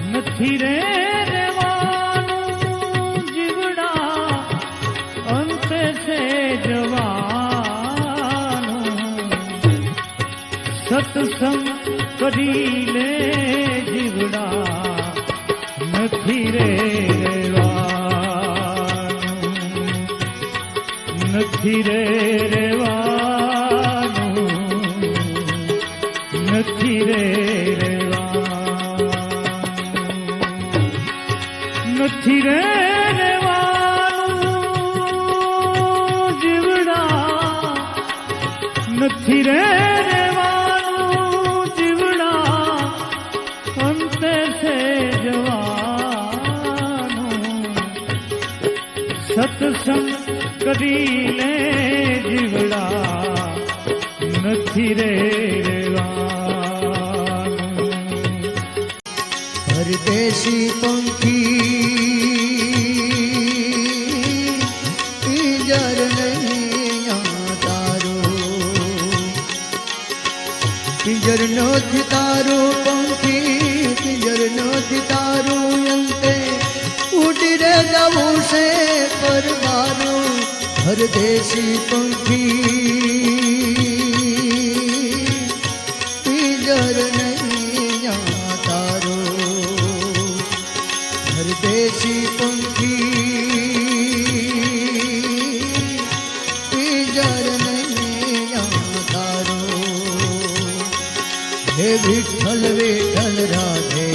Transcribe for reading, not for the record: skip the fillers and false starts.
નથી રે રેવાનું જીવડા અંતે છે જવાનું સત્સંગ કરી લે જીવડા નથી રે રેવાનું નથી રે રેવાનું નથી રે નથી રે રેવાનું જીવડા નથી રે રેવાનું જીવડા અંતે છે જવાનું સત્સંગ કરી લે જીવડા નથી રે રેવાનું પરદેશી પંખી પિંજર નહીં તારો પિંજર નથી તારું પંખી પિંજર નથી તારું અંતે ઉડી રે જવું છે પરવારું પરદેશી પંખી પિંજર નહીં તારો પરદેશી પંખી પિંજર નહીં તારો હે વિઠ્ઠલ વિઠ્ઠલ રાધે